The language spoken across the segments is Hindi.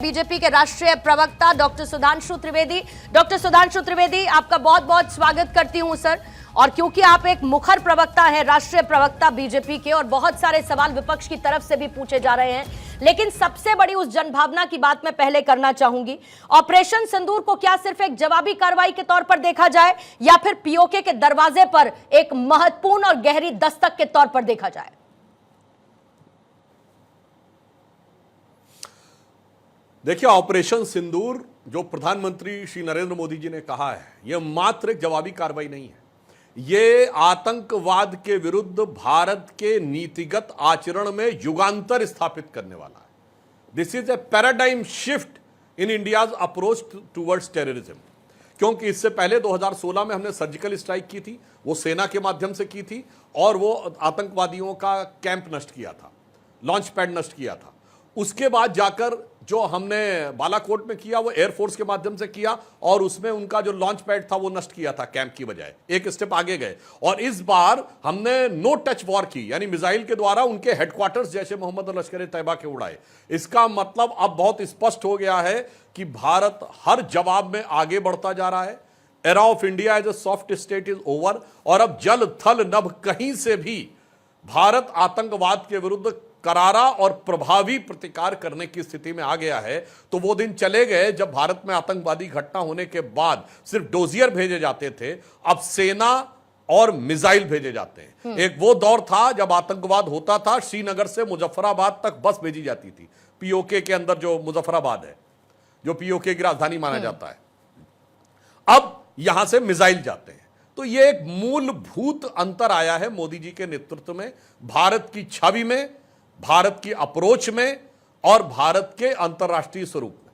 बीजेपी के राष्ट्रीय प्रवक्ता डॉक्टर सुधांशु त्रिवेदी। डॉक्टर सुधांशु त्रिवेदी, आपका बहुत बहुत स्वागत करती हूं सर। और क्योंकि आप एक मुखर प्रवक्ता हैं, राष्ट्रीय प्रवक्ता बीजेपी के, और बहुत सारे सवाल विपक्ष की तरफ से भी पूछे जा रहे हैं, लेकिन सबसे बड़ी उस जनभावना की बात मैं पहले करना चाहूंगी। ऑपरेशन सिंदूर को क्या सिर्फ एक जवाबी कार्रवाई के तौर पर देखा जाए या फिर पीओके के दरवाजे पर एक महत्वपूर्ण और गहरी दस्तक के तौर पर देखा जाए? देखिए, ऑपरेशन सिंदूर जो प्रधानमंत्री श्री नरेंद्र मोदी जी ने कहा है, यह मात्र एक जवाबी कार्रवाई नहीं है। ये आतंकवाद के विरुद्ध भारत के नीतिगत आचरण में युगांतर स्थापित करने वाला है। This is a paradigm shift in India's approach towards terrorism. क्योंकि इससे पहले 2016 में हमने सर्जिकल स्ट्राइक की थी, वो सेना के माध्यम से की थी, और वो आतंकवादियों का कैंप नष्ट किया था, लॉन्च पैड नष्ट किया था। उसके बाद जाकर जो हमने बालाकोट में किया वो एयरफोर्स के माध्यम से किया, और उसमें उनका जो लॉन्च पैड था वो नष्ट किया था कैंप की बजाय। एक स्टेप आगे गए, और इस बार हमने नो टच वॉर की, यानी मिसाइल के द्वारा उनके हेडक्वार्टर्स जैसे मोहम्मद और लश्कर तैयबा के उड़ाए। इसका मतलब अब बहुत स्पष्ट हो गया है कि भारत हर जवाब में आगे बढ़ता जा रहा है। Era of India as a soft state is over, और अब जल थल नभ कहीं से भी भारत आतंकवाद के विरुद्ध करारा और प्रभावी प्रतिकार करने की स्थिति में आ गया है। तो वो दिन चले गए जब भारत में आतंकवादी घटना होने के बाद सिर्फ डोजियर भेजे जाते थे, अब सेना और मिसाइल भेजे जाते हैं। एक वो दौर था जब आतंकवाद होता था, श्रीनगर से मुजफ्फराबाद तक बस भेजी जाती थी, पीओके के अंदर जो मुजफ्फराबाद है, जो पीओके की राजधानी माना जाता है। अब यहां से मिसाइल जाते हैं। तो ये एक मूलभूत अंतर आया है मोदी जी के नेतृत्व में, भारत की छवि में, भारत की अप्रोच में, और भारत के अंतर्राष्ट्रीय स्वरूप में।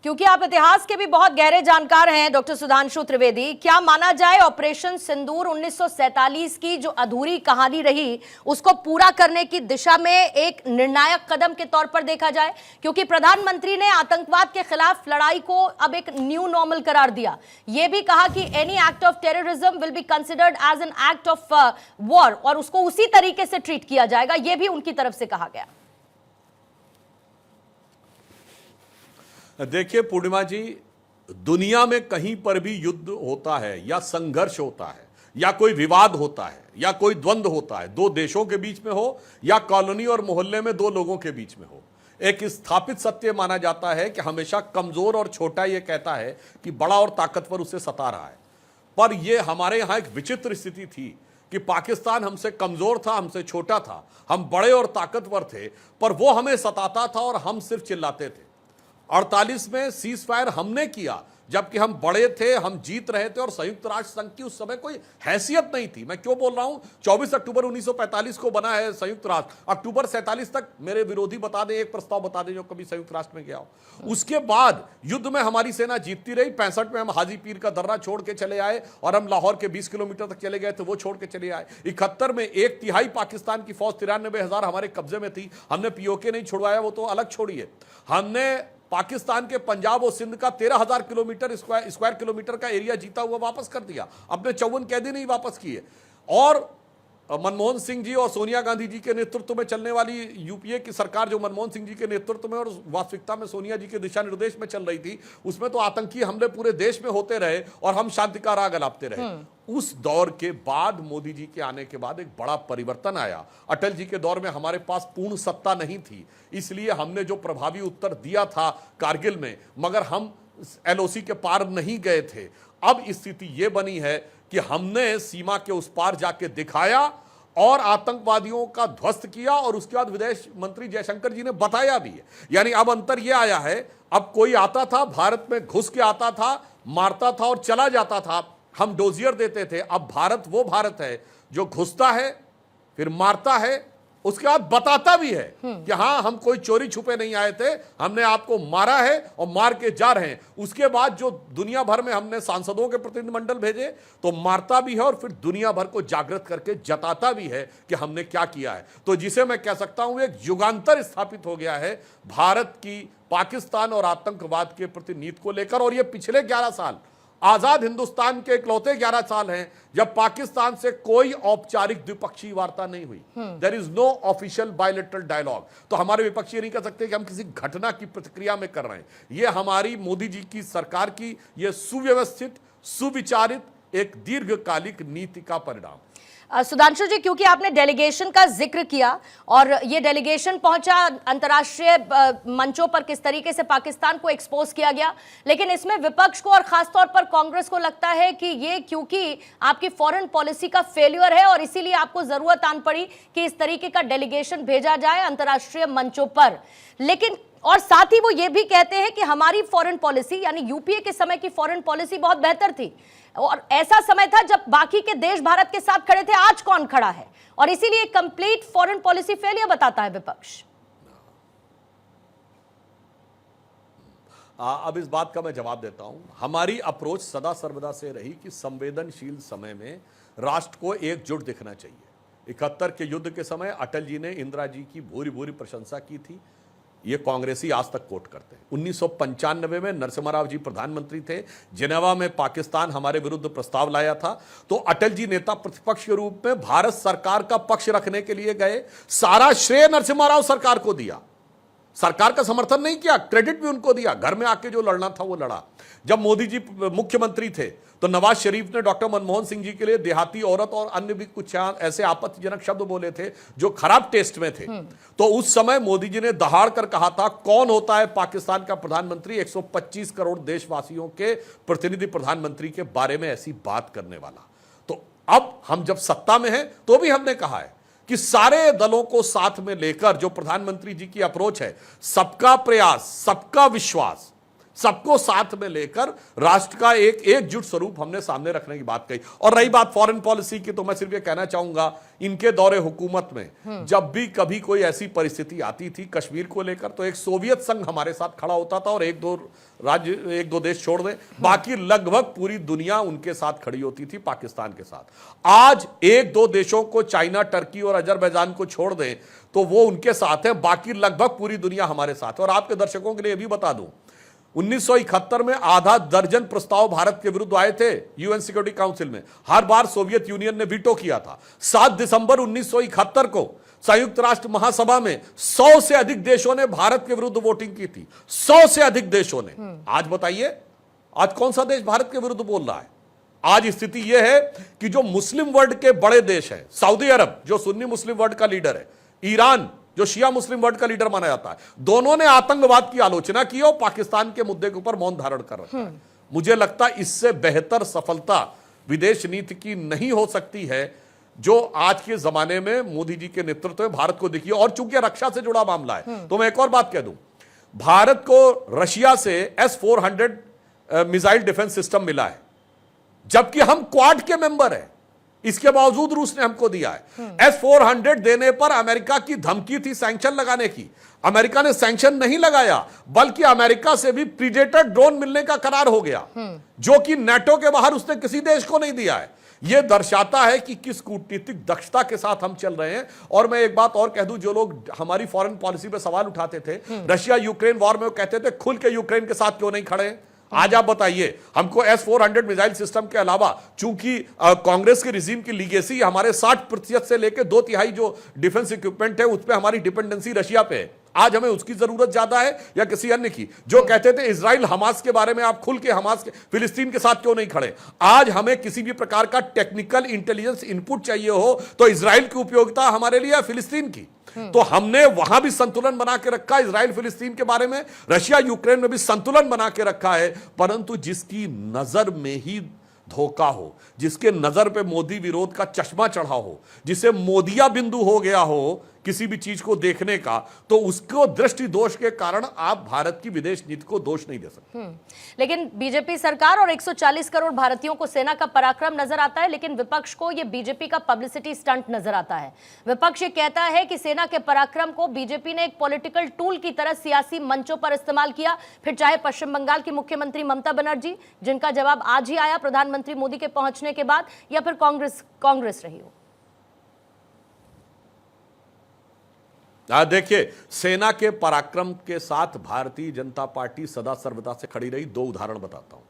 क्योंकि आप इतिहास के भी बहुत गहरे जानकार हैं डॉक्टर सुधांशु त्रिवेदी, क्या माना जाए ऑपरेशन सिंदूर 1947 की जो अधूरी कहानी रही उसको पूरा करने की दिशा में एक निर्णायक कदम के तौर पर देखा जाए? क्योंकि प्रधानमंत्री ने आतंकवाद के खिलाफ लड़ाई को अब एक न्यू नॉर्मल करार दिया। यह भी कहा कि any act of terrorism will be considered as an act of war, और उसको उसी तरीके से ट्रीट किया जाएगा, यह भी उनकी तरफ से कहा गया। देखिए पूर्णिमा जी, दुनिया में कहीं पर भी युद्ध होता है या संघर्ष होता है या कोई विवाद होता है या कोई द्वंद्व होता है, दो देशों के बीच में हो या कॉलोनी और मोहल्ले में दो लोगों के बीच में हो, एक स्थापित सत्य माना जाता है कि हमेशा कमजोर और छोटा यह कहता है कि बड़ा और ताकतवर उसे सता रहा है। पर यह हमारे यहां एक विचित्र स्थिति थी कि पाकिस्तान हमसे कमजोर था, हमसे छोटा था, हम बड़े और ताकतवर थे, पर वो हमें सताता था और हम सिर्फ चिल्लाते थे। 48 में सीज फायर हमने किया, जबकि हम बड़े थे, हम जीत रहे थे, और संयुक्त राष्ट्र संघ की उस समय कोई हैसियत नहीं थी। मैं क्यों बोल रहा हूं, 24 अक्टूबर 1945 को बना है संयुक्त राष्ट्र, अक्टूबर 47 तक मेरे विरोधी बता दें, एक प्रस्ताव बता दें जो कभी संयुक्त राष्ट्र में गया हो। उसके बाद युद्ध में हमारी सेना जीतती रही। 65 में हम हाजी पीर का दर्रा छोड़ के चले आए, और हम लाहौर के 20 किलोमीटर तक चले गए थे, वो छोड़ के चले आए। 71 में 1/3 पाकिस्तान की फौज 93,000 हमारे कब्जे में थी, हमने पीओके नहीं छुड़वाया, वो तो अलग छोड़िए। हमने पाकिस्तान के पंजाब और सिंध का 13,000 किलोमीटर स्क्वायर किलोमीटर का एरिया जीता हुआ वापस कर दिया, अपने 54 कैदी नहीं वापस किए। और मनमोहन सिंह जी और सोनिया गांधी जी के नेतृत्व में चलने वाली यूपीए की सरकार, जो मनमोहन सिंह जी के नेतृत्व में और वास्तविकता में सोनिया जी के दिशा निर्देश में चल रही थी, उसमें तो आतंकी हमले पूरे देश में होते रहे और हम शांति का राग अलापते रहे। उस दौर के बाद मोदी जी के आने के बाद एक बड़ा परिवर्तन आया। अटल जी के दौर में हमारे पास पूर्ण सत्ता नहीं थी, इसलिए हमने जो प्रभावी उत्तर दिया था कारगिल में, मगर हम एलओसी के पार नहीं गए थे। अब स्थिति यह बनी है कि हमने सीमा के उस पार जाके दिखाया और आतंकवादियों का ध्वस्त किया, और उसके बाद विदेश मंत्री जयशंकर जी ने बताया भी है। यानी अब अंतर यह आया है, अब कोई आता था भारत में, घुस के आता था, मारता था और चला जाता था, हम डोजियर देते थे। अब भारत वो भारत है जो घुसता है, फिर मारता है, उसके बाद बताता भी है कि हां हम कोई चोरी छुपे नहीं आए थे, हमने आपको मारा है और मार के जा रहे हैं। उसके बाद जो दुनिया भर में हमने सांसदों के प्रतिनिधिमंडल भेजे, तो मारता भी है और फिर दुनिया भर को जागृत करके जताता भी है कि हमने क्या किया है। तो जिसे मैं कह सकता हूं एक युगांतर स्थापित हो गया है भारत की पाकिस्तान और आतंकवाद के प्रति नीति को लेकर। और ये पिछले 11 साल आजाद हिंदुस्तान के इकलौते 11 साल हैं जब पाकिस्तान से कोई औपचारिक द्विपक्षीय वार्ता नहीं हुई। There is no official bilateral dialogue. तो हमारे विपक्षी नहीं कह सकते कि हम किसी घटना की प्रतिक्रिया में कर रहे हैं। यह हमारी मोदी जी की सरकार की यह सुव्यवस्थित, सुविचारित एक दीर्घकालिक नीति का परिणाम। सुधांशु जी, क्योंकि आपने डेलीगेशन का जिक्र किया और ये डेलीगेशन पहुंचा अंतर्राष्ट्रीय मंचों पर, किस तरीके से पाकिस्तान को एक्सपोज किया गया, लेकिन इसमें विपक्ष को और खासतौर पर कांग्रेस को लगता है कि ये क्योंकि आपकी फॉरेन पॉलिसी का फेल्यूर है और इसीलिए आपको जरूरत आन पड़ी कि इस तरीके का डेलीगेशन भेजा जाए अंतर्राष्ट्रीय मंचों पर। लेकिन और साथ ही वो ये भी कहते हैं कि हमारी फॉरेन पॉलिसी यानी यूपीए के समय की फॉरेन पॉलिसी बहुत बेहतर थी और ऐसा समय था जब बाकी के देश भारत के साथ खड़े थे, आज कौन खड़ा है, और इसीलिए कंप्लीट फॉरेन पॉलिसी फेलियर बताता है विपक्ष। अब इस बात का मैं जवाब देता हूं। हमारी अप्रोच सदा सर्वदा से रही कि संवेदनशील समय में राष्ट्र को एकजुट दिखना चाहिए। 71 के युद्ध के समय अटल जी ने इंदिरा जी की भूरी भूरी प्रशंसा की थी, ये कांग्रेसी आज तक कोट करते हैं। 1995 में नरसिम्हा राव जी प्रधानमंत्री थे, जिनेवा में पाकिस्तान हमारे विरुद्ध प्रस्ताव लाया था, तो अटल जी नेता प्रतिपक्ष के रूप में भारत सरकार का पक्ष रखने के लिए गए। सारा श्रेय नरसिम्हा राव सरकार को दिया, सरकार का समर्थन नहीं किया, क्रेडिट भी उनको दिया। घर में आके जो लड़ना था वो लड़ा। जब मोदी जी मुख्यमंत्री थे तो नवाज शरीफ ने डॉक्टर मनमोहन सिंह जी के लिए देहाती औरत और अन्य भी कुछ ऐसे आपत्तिजनक शब्द बोले थे जो खराब टेस्ट में थे। तो उस समय मोदी जी ने दहाड़ कर कहा था, कौन होता है पाकिस्तान का प्रधानमंत्री, 125 करोड़ देशवासियों के प्रतिनिधि प्रधानमंत्री के बारे में ऐसी बात करने वाला। तो अब हम जब सत्ता में हैं तो भी हमने कहा है कि सारे दलों को साथ में लेकर जो प्रधानमंत्री जी की अप्रोच है, सबका प्रयास, सबका विश्वास, सबको साथ में लेकर राष्ट्र का एक एकजुट स्वरूप हमने सामने रखने की बात कही। और रही बात फॉरेन पॉलिसी की, तो मैं सिर्फ ये कहना चाहूंगा, इनके दौरे हुकूमत में जब भी कभी कोई ऐसी परिस्थिति आती थी कश्मीर को लेकर, तो एक सोवियत संघ हमारे साथ खड़ा होता था और एक दो देश छोड़ दें, बाकी लगभग पूरी दुनिया उनके साथ खड़ी होती थी पाकिस्तान के साथ। आज एक दो देशों को, चाइना, टर्की और अजरबैजान को छोड़ दें तो वो उनके साथ है, बाकी लगभग पूरी दुनिया हमारे साथ है। और आपके दर्शकों के लिए भी बता दूं, 1971 में आधा दर्जन प्रस्ताव भारत के विरुद्ध आए थे यूएन सिक्योरिटी काउंसिल में, हर बार सोवियत यूनियन ने वीटो किया था। 7 दिसंबर 1971 को संयुक्त राष्ट्र महासभा में 100 से अधिक देशों ने भारत के विरुद्ध वोटिंग की थी, 100 से अधिक देशों ने। आज बताइए, आज कौन सा देश भारत के विरुद्ध बोल रहा है? आज स्थिति यह है कि जो मुस्लिम वर्ल्ड के बड़े देश हैं, सऊदी अरब जो सुन्नी मुस्लिम वर्ल्ड का लीडर है, ईरान जो शिया मुस्लिम वर्ल्ड का लीडर माना जाता है, दोनों ने आतंकवाद की आलोचना की और पाकिस्तान के मुद्दे के ऊपर मौन धारण कर रखा है। मुझे लगता है इससे बेहतर सफलता विदेश नीति की नहीं हो सकती है जो आज के जमाने में मोदी जी के नेतृत्व में भारत को दिखी। और चूंकि रक्षा से जुड़ा मामला है तो मैं एक और बात कह दूं, भारत को रशिया से S-400 मिसाइल डिफेंस सिस्टम मिला है, जबकि हम क्वाड के मेंबर हैं, इसके बावजूद रूस ने हमको दिया है। S-400 देने पर अमेरिका की धमकी थी सैंक्शन लगाने की, अमेरिका ने सैंक्शन नहीं लगाया, बल्कि अमेरिका से भी प्रीडेटर ड्रोन मिलने का करार हो गया, जो कि नेटो के बाहर उसने किसी देश को नहीं दिया है। यह दर्शाता है कि किस कूटनीतिक दक्षता के साथ हम चल रहे हैं। और मैं एक बात और कह दूं, जो लोग हमारी फॉरेन पॉलिसी पे सवाल उठाते थे रशिया यूक्रेन वॉर में, वो कहते थे खुल के यूक्रेन के साथ क्यों नहीं खड़े। आज आप बताइए, हमको S-400 मिसाइल सिस्टम के अलावा, चूंकि कांग्रेस के रिजीम की लीगेसी हमारे 60% से लेकर 2/3 जो डिफेंस इक्विपमेंट है उस पर हमारी डिपेंडेंसी रशिया पे है, आज हमें उसकी जरूरत ज्यादा है या किसी अन्य की। जो कहते थे इजराइल हमास के बारे में, आप खुल के हमास के, फिलिस्तीन के साथ क्यों नहीं खड़े। आज हमें किसी भी प्रकार का टेक्निकल इंटेलिजेंस इनपुट चाहिए हो तो इजराइल की उपयोगिता हमारे लिए फिलिस्तीन की, तो हमने वहां भी संतुलन बना के रखा है। इजराइल फिलिस्तीन के बारे में, रशिया यूक्रेन में भी संतुलन बना के रखा है। परंतु जिसकी नजर में ही धोखा हो, जिसके नजर पे मोदी विरोध का चश्मा चढ़ा हो, जिसे मोदिया बिंदु हो गया हो किसी भी चीज को देखने का, तो उसको दृष्टि दोष के कारण आप भारत की विदेश नीति को दोष नहीं दे सकते। लेकिन बीजेपी सरकार और 140 करोड़ भारतीयों को सेना का पराक्रम नजर आता है, लेकिन विपक्ष को यह बीजेपी का पब्लिसिटी स्टंट नजर आता है। विपक्ष ये कहता है कि सेना के पराक्रम को बीजेपी ने एक पॉलिटिकल टूल की तरह सियासी मंचों पर इस्तेमाल किया, फिर चाहे पश्चिम बंगाल की मुख्यमंत्री ममता बनर्जी, जिनका जवाब आज ही आया प्रधानमंत्री मोदी के पहुंचने के बाद, या फिर कांग्रेस रही हो। देखिए, सेना के पराक्रम के साथ भारतीय जनता पार्टी सदा सर्वदा से खड़ी रही। 2 उदाहरण बताता हूं।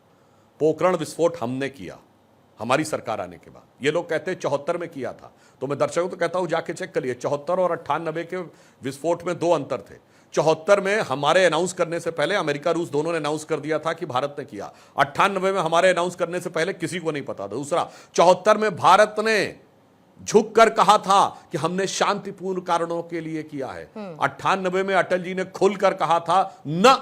पोखरण विस्फोट हमने किया हमारी सरकार आने के बाद। ये लोग कहते हैं 74 में किया था, तो मैं दर्शकों को कहता हूं जाके चेक करिए, 74 और 98 के विस्फोट में 2 अंतर थे। 74 में हमारे अनाउंस करने से पहले अमेरिका रूस दोनों ने अनाउंस कर दिया था कि भारत ने किया। 98 में हमारे अनाउंस करने से पहले किसी को नहीं पता था। दूसरा, 74 में भारत ने झुक कर कहा था कि हमने शांतिपूर्ण कारणों के लिए किया है। 98 में अटल जी ने खुलकर कहा था न,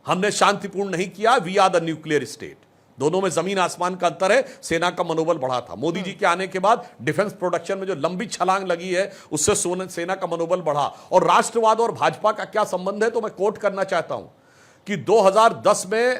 हमने शांतिपूर्ण नहीं किया, we are the nuclear state. दोनों में जमीन आसमान का अंतर है। सेना का मनोबल बढ़ा था। मोदी जी के आने के बाद डिफेंस प्रोडक्शन में जो लंबी छलांग लगी है, उससे सेना का मनोबल बढ़ा। और राष्ट्रवाद और भाजपा का क्या संबंध है, तो मैं कोट करना चाहता हूं कि 2010 में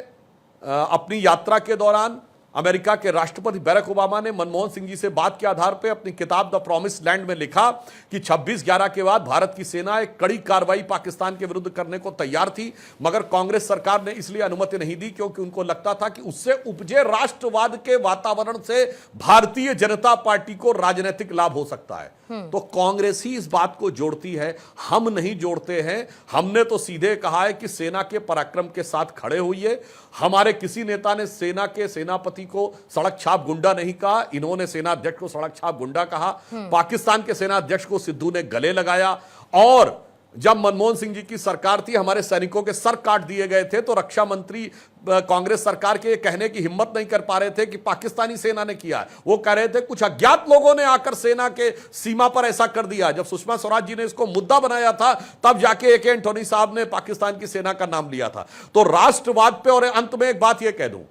अपनी यात्रा के दौरान अमेरिका के राष्ट्रपति बैरक ओबामा ने मनमोहन सिंह जी से बात के आधार पर अपनी किताब द प्रॉमिस लैंड में लिखा कि 26/11 के बाद भारत की सेना एक कड़ी कार्रवाई पाकिस्तान के विरुद्ध करने को तैयार थी, मगर कांग्रेस सरकार ने इसलिए अनुमति नहीं दी क्योंकि उनको लगता था कि उससे उपजे राष्ट्रवाद के वातावरण से भारतीय जनता पार्टी को राजनीतिक लाभ हो सकता है। तो कांग्रेस ही इस बात को जोड़ती है, हम नहीं जोड़ते हैं। हमने तो सीधे कहा है कि सेना के पराक्रम के साथ खड़े हुई। हमारे किसी नेता ने सेना के सेनापति को सड़क छाप गुंडा नहीं कहा, इन्होंने सेना अध्यक्ष को सड़क छाप गुंडा कहा। पाकिस्तान के सेना अध्यक्ष को सिद्धू ने गले लगाया। और जब मनमोहन सिंह जी की सरकार थी, हमारे सैनिकों के सर काट दिए गए थे, तो रक्षा मंत्री कांग्रेस सरकार के कहने की हिम्मत नहीं कर पा रहे थे कि पाकिस्तानी सेना ने किया। वो कह रहे थे कुछ अज्ञात लोगों ने आकर सेना के सीमा पर ऐसा कर दिया। जब सुषमा स्वराज जी ने इसको मुद्दा बनाया था, तब जाके AK एंटोनी साहब ने पाकिस्तान की सेना का नाम लिया था। तो राष्ट्रवाद पे, और अंत में एक बात यह कह दूं,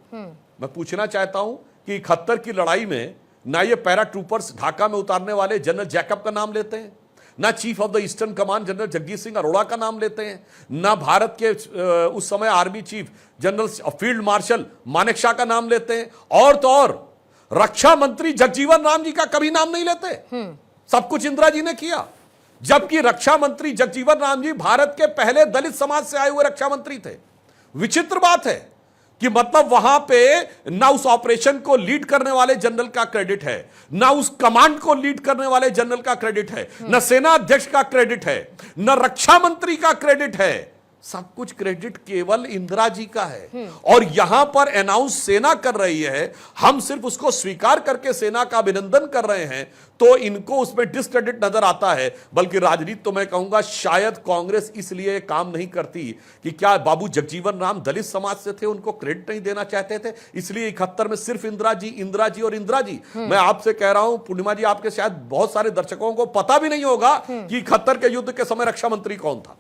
मैं पूछना चाहता हूं कि 71 की लड़ाई में ना ये पैरा ट्रूपर्स ढाका में उतारने वाले जनरल जैकब का नाम लेते हैं, ना chief of the eastern command general Jagjit Singh Arora का नाम लेते हैं, ना भारत के उस समय army chief general field marshal Manekshaw का नाम लेते हैं, और तो और रक्षा मंत्री जगजीवन राम जी का कभी नाम नहीं लेते। सब कुछ इंदिरा जी ने किया, जबकि रक्षा मंत्री जगजीवन राम जी भारत के पहले दलित समाज से आए हुए रक्षा मंत्री थे। विचित्र बात है कि मतलब वहां पे ना उस ऑपरेशन को लीड करने वाले जनरल का क्रेडिट है, ना उस कमांड को लीड करने वाले जनरल का क्रेडिट है, ना सेना अध्यक्ष का क्रेडिट है, ना रक्षा मंत्री का क्रेडिट है। सब कुछ क्रेडिट केवल इंदिरा जी का है। और यहां पर अनाउंस सेना कर रही है, हम सिर्फ उसको स्वीकार करके सेना का अभिनंदन कर रहे हैं, तो इनको उसमें डिसक्रेडिट नजर आता है। बल्कि राजनीति तो मैं कहूंगा शायद कांग्रेस इसलिए काम नहीं करती कि क्या बाबू जगजीवन राम दलित समाज से थे, उनको क्रेडिट नहीं देना चाहते थे, इसलिए 71 में सिर्फ इंदिरा जी और इंदिरा जी। मैं आपसे कह रहा हूं पूर्णिमा जी, आपके शायद बहुत सारे दर्शकों को पता भी नहीं होगा कि 71 के युद्ध के समय रक्षा मंत्री कौन था।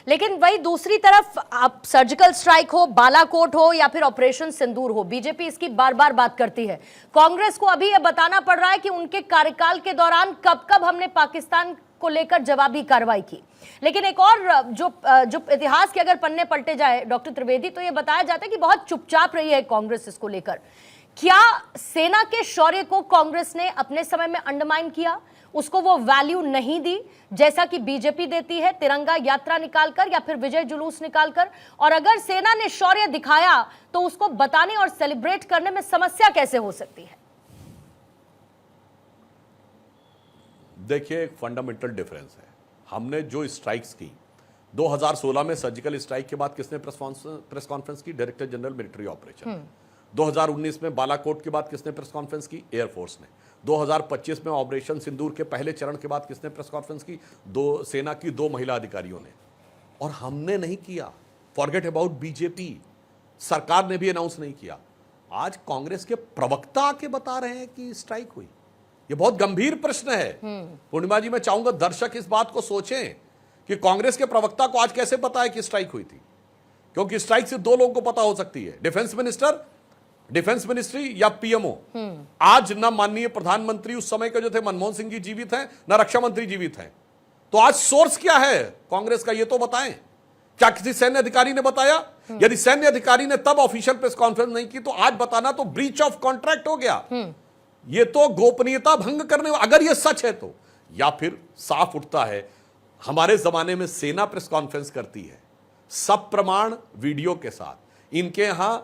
लेकिन वही दूसरी तरफ, आप सर्जिकल स्ट्राइक हो, बालाकोट हो या फिर ऑपरेशन सिंदूर हो, बीजेपी इसकी बार बार बात करती है। कांग्रेस को अभी यह बताना पड़ रहा है कि उनके कार्यकाल के दौरान कब कब हमने पाकिस्तान को लेकर जवाबी कार्रवाई की। लेकिन एक और जो इतिहास के अगर पन्ने पलटे जाए डॉक्टर त्रिवेदी, तो यह बताया जाता है कि बहुत चुपचाप रही है कांग्रेस इसको लेकर। क्या सेना के शौर्य को कांग्रेस ने अपने समय में अंडरमाइन किया, उसको वो वैल्यू नहीं दी जैसा कि बीजेपी देती है, तिरंगा यात्रा निकालकर या फिर विजय जुलूस निकालकर? और अगर सेना ने शौर्य दिखाया तो उसको बताने और सेलिब्रेट करने में समस्या कैसे हो सकती है? देखिए, एक फंडामेंटल डिफरेंस है। हमने जो स्ट्राइक्स की 2016 में, सर्जिकल स्ट्राइक के बाद किसने प्रेस कॉन्फ्रेंस की? Director general military operation. 2019 में बालाकोट के बाद किसने प्रेस कॉन्फ्रेंस की? एयरफोर्स ने। 2025 में ऑपरेशन सिंदूर के पहले चरण के बाद किसने प्रेस कॉन्फ्रेंस की? सेना की 2 महिला अधिकारियों ने। और हमने नहीं किया। फॉरगेट अबाउट बीजेपी, सरकार ने भी अनाउंस नहीं किया। आज कांग्रेस के प्रवक्ता आके बता रहे हैं कि स्ट्राइक हुई। यह बहुत गंभीर प्रश्न है। पूर्णिमा जी, मैं चाहूंगा दर्शक इस बात को सोचें कि कांग्रेस के प्रवक्ता को आज कैसे पता है कि स्ट्राइक हुई थी, क्योंकि स्ट्राइक सिर्फ 2 लोगों को पता हो सकती है, डिफेंस मिनिस्टर, डिफेंस मिनिस्ट्री या पीएमओ। आज ना माननीय प्रधानमंत्री उस समय के जो थे मनमोहन सिंह जी जीवित हैं, ना रक्षा मंत्री जीवित हैं। तो आज सोर्स क्या है कांग्रेस का, ये तो बताएं। क्या किसी सैन्य अधिकारी ने बताया? यदि सैन्य अधिकारी ने तब ऑफिशियल प्रेस कॉन्फ्रेंस नहीं की, तो आज बताना तो ब्रीच ऑफ कॉन्ट्रैक्ट हो गया। ये तो गोपनीयता भंग करने, अगर ये सच है तो। या फिर साफ उठता है, हमारे जमाने में सेना प्रेस कॉन्फ्रेंस करती है सब प्रमाण वीडियो के साथ। इनके यहां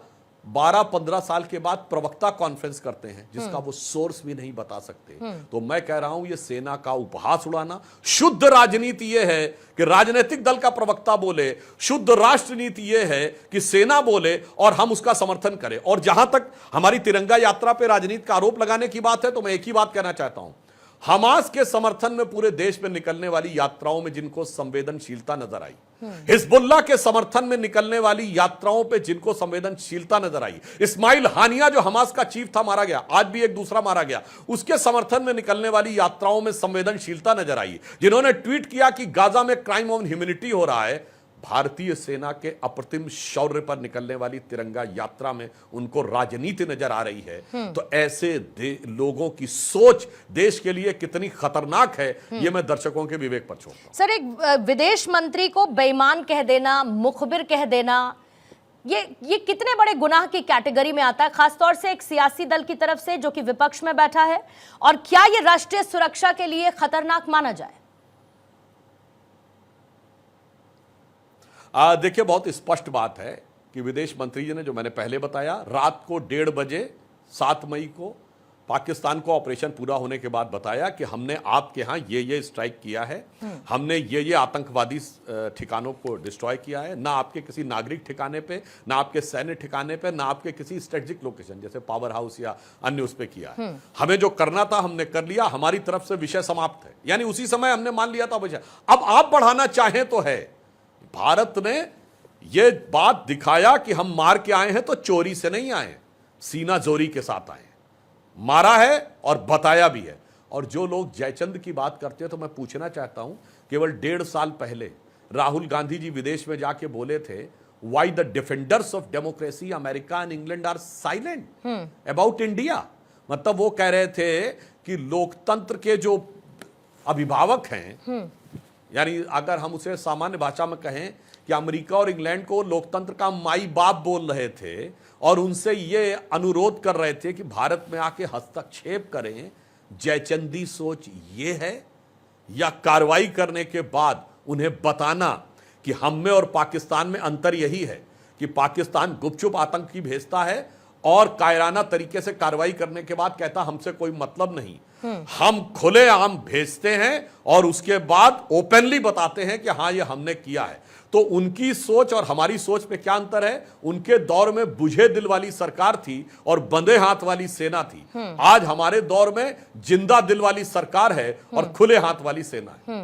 12-15 साल के बाद प्रवक्ता कॉन्फ्रेंस करते हैं जिसका वो सोर्स भी नहीं बता सकते। तो मैं कह रहा हूं ये सेना का उपहास उड़ाना। शुद्ध राजनीति ये है कि राजनीतिक दल का प्रवक्ता बोले, शुद्ध राष्ट्रनीति ये है कि सेना बोले और हम उसका समर्थन करें। और जहां तक हमारी तिरंगा यात्रा पे राजनीति का आरोप लगाने की बात है तो मैं एक ही बात कहना चाहता हूं, हमास के समर्थन में पूरे देश में निकलने वाली यात्राओं में जिनको संवेदनशीलता नजर आई, हिजबुल्लाह के समर्थन में निकलने वाली यात्राओं पे जिनको संवेदनशीलता नजर आई, इस्माइल हानिया जो हमास का चीफ था मारा गया, आज भी एक दूसरा मारा गया, उसके समर्थन में निकलने वाली यात्राओं में संवेदनशीलता नजर आई, जिन्होंने ट्वीट किया कि गाजा में क्राइम ऑन ह्यूमैनिटी हो रहा है, भारतीय सेना के अप्रतिम शौर्य पर निकलने वाली तिरंगा यात्रा में उनको राजनीति नजर आ रही है। तो ऐसे लोगों की सोच देश के लिए कितनी खतरनाक है ये मैं दर्शकों के विवेक पर छोड़ता हूं। सर, एक विदेश मंत्री को बेईमान कह देना, मुखबिर कह देना, ये कितने बड़े गुनाह की कैटेगरी में आता है, खासतौर से एक सियासी दल की तरफ से जो कि विपक्ष में बैठा है? और क्या ये राष्ट्रीय सुरक्षा के लिए खतरनाक माना जाए? देखिए, बहुत स्पष्ट बात है कि विदेश मंत्री जी ने, जो मैंने पहले बताया, रात को 1:30 बजे 7 मई को पाकिस्तान को ऑपरेशन पूरा होने के बाद बताया कि हमने आपके यहां ये स्ट्राइक किया है, हमने ये आतंकवादी ठिकानों को डिस्ट्रॉय किया है, ना आपके किसी नागरिक ठिकाने पे, ना आपके सैन्य ठिकाने पे, ना आपके किसी स्ट्रेटेजिक लोकेशन जैसे पावर हाउस या अन्य उस पे किया है। हमें जो करना था हमने कर लिया, हमारी तरफ से विषय समाप्त है। यानी उसी समय हमने मान लिया था विषय। अब आप बढ़ाना चाहें तो है, भारत ने यह बात दिखाया कि हम मार के आए हैं तो चोरी से नहीं आए, सीना जोरी के साथ आए, मारा है और बताया भी है। और जो लोग जयचंद की बात करते हैं तो मैं पूछना चाहता हूं, केवल 1.5 साल पहले राहुल गांधी जी विदेश में जाके बोले थे, why the defenders of democracy America and England are silent about India. मतलब वो कह रहे थे कि लोकतंत्र के जो अभिभावक हैं, यानी अगर हम उसे सामान्य भाषा में कहें कि अमेरिका और इंग्लैंड को लोकतंत्र का माई बाप बोल रहे थे और उनसे ये अनुरोध कर रहे थे कि भारत में आके हस्तक्षेप करें, जयचंदी सोच ये है? या कार्रवाई करने के बाद उन्हें बताना कि हम में और पाकिस्तान में अंतर यही है कि पाकिस्तान गुपचुप आतंकी भेजता है और कायराना तरीके से कार्रवाई करने के बाद कहता हमसे कोई मतलब नहीं, हम खुलेआम भेजते हैं और उसके बाद ओपनली बताते हैं कि हाँ ये हमने किया है। तो उनकी सोच और हमारी सोच में क्या अंतर है? उनके दौर में बुझे दिल वाली सरकार थी और बंधे हाथ वाली सेना थी। आज हमारे दौर में जिंदा दिल वाली सरकार है और खुले हाथ वाली सेना है।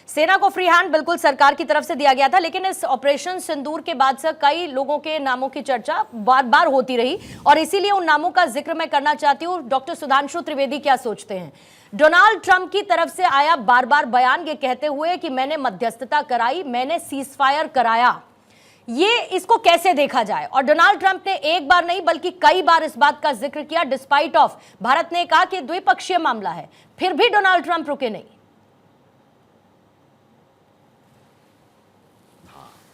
सेना को फ्री हैंड बिल्कुल सरकार की तरफ से दिया गया था, लेकिन इस ऑपरेशन सिंदूर के बाद से कई लोगों के नामों की चर्चा बार बार होती रही और इसीलिए उन नामों का जिक्र मैं करना चाहती हूँ। डॉक्टर सुधांशु त्रिवेदी क्या सोचते हैं? डोनाल्ड ट्रंप की तरफ से आया बार बार बयान ये कहते हुए कि मैंने मध्यस्थता कराई, मैंने सीजफायर कराया, ये इसको कैसे देखा जाए? और डोनाल्ड ट्रंप ने एक बार नहीं बल्कि कई बार इस बात का जिक्र किया, डिस्पाइट ऑफ भारत ने कहा कि द्विपक्षीय मामला है, फिर भी डोनाल्ड ट्रंप रुके नहीं।